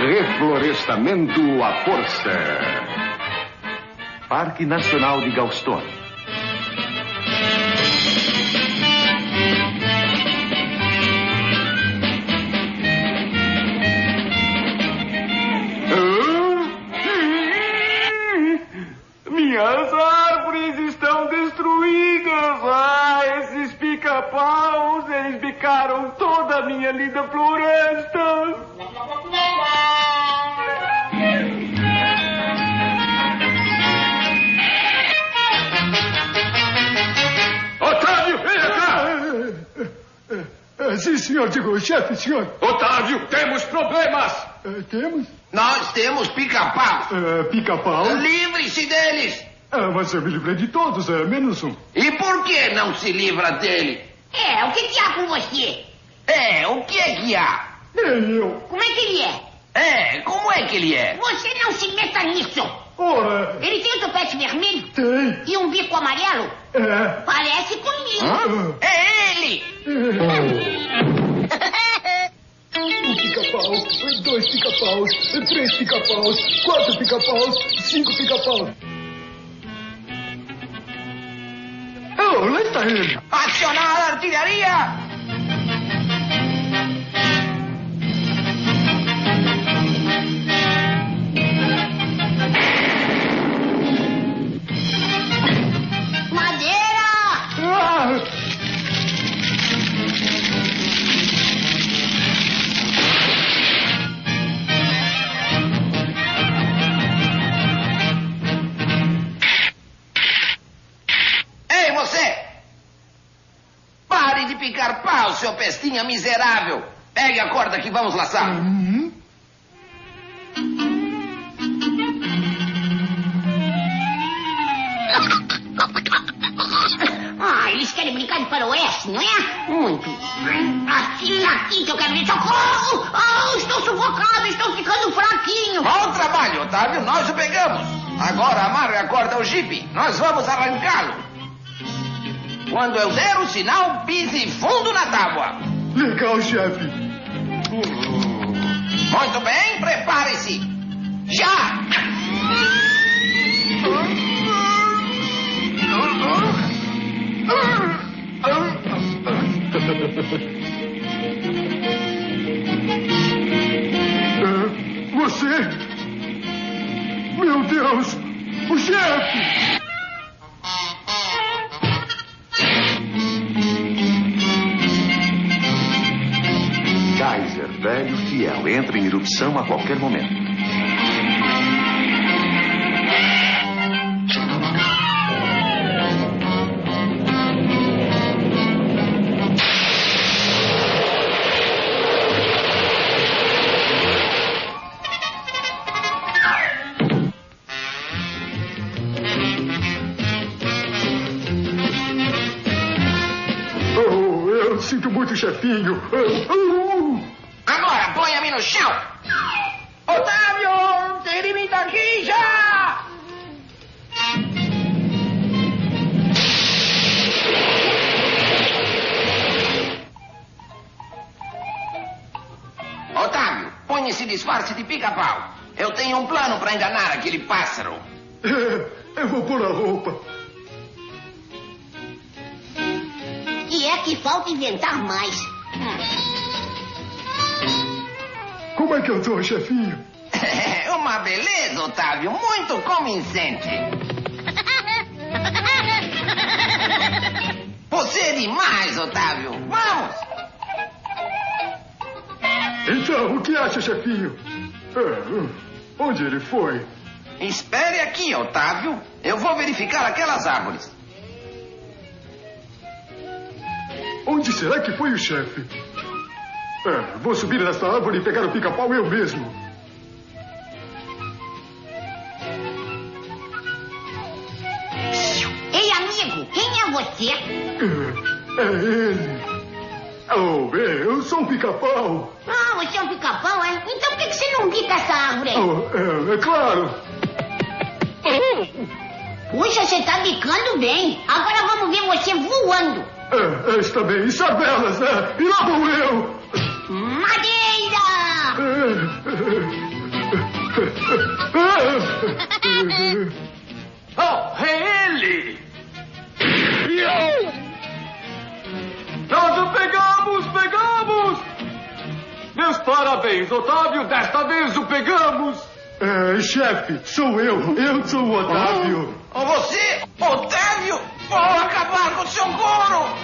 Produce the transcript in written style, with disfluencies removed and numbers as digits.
Reflorestamento à força. Parque Nacional de Galston. Minhas árvores estão destruídas. Esses pica-paus, eles bicaram toda a minha linda floresta. Otávio, venha cá! Sim, senhor. Digo, chefe, senhor. Otávio, temos problemas! Temos? Nós temos pica-pau. Pica-pau? Livre-se deles. Mas eu me livrei de todos, menos um. E por que não se livra dele? O que há com você? O que é que há? Nem eu. Como é que ele é? Como é que ele é? Você não se meta nisso. Ora, Ele tem o topete vermelho tem. e um bico amarelo. Parece comigo. É ele! Um pica-pau, 2 pica-paus, 3 pica-paus, 4 pica-paus, 5 pica-paus. Lá está ele. Acionar a artilharia! Madeira! Ei, você! Pare de picar pau, seu pestinha miserável! Pegue a corda que vamos laçar. Eles querem brincar de faroeste, não é? Muito. Assim, aqui que eu quero ver. Socorro! Estou sufocado, estou ficando fraquinho. Bom trabalho, Otávio, nós o pegamos. Agora amarre a corda ao jipe, nós vamos arrancá-lo. Quando eu der o sinal, pise fundo na tábua. Legal, chefe. Muito bem, prepare-se. Já! Você? Meu Deus! O chefe! Kaiser, velho fiel, entra em erupção a qualquer momento. Sinto muito, chefinho. Agora, ponha-me no chão. Otávio, tire-me daqui já! Otávio, põe esse disfarce de pica-pau. Eu tenho um plano para enganar aquele pássaro. Eu vou pôr a roupa. E é que falta inventar mais. Como é que eu tô, chefinho? Uma beleza, Otávio, muito convincente. Você é demais, Otávio. Vamos! Então, o que acha, chefinho? Onde ele foi? Espere aqui, Otávio. Eu vou verificar aquelas árvores. Onde será que foi o chefe? Vou subir nessa árvore e pegar o pica-pau eu mesmo. Ei, amigo, quem é você? É ele. Eu sou um pica-pau. Você é um pica-pau, é? Então por que você não bica essa árvore aí? É claro. Puxa, você tá bicando bem. Agora vamos ver você voando. Está bem. Isabelas, e lá vou eu. Madeira! Oh, é ele! Nós o pegamos! Meus parabéns, Otávio, desta vez o pegamos! Chefe, sou eu sou o Otávio. Você, Otávio, vou acabar com o seu couro!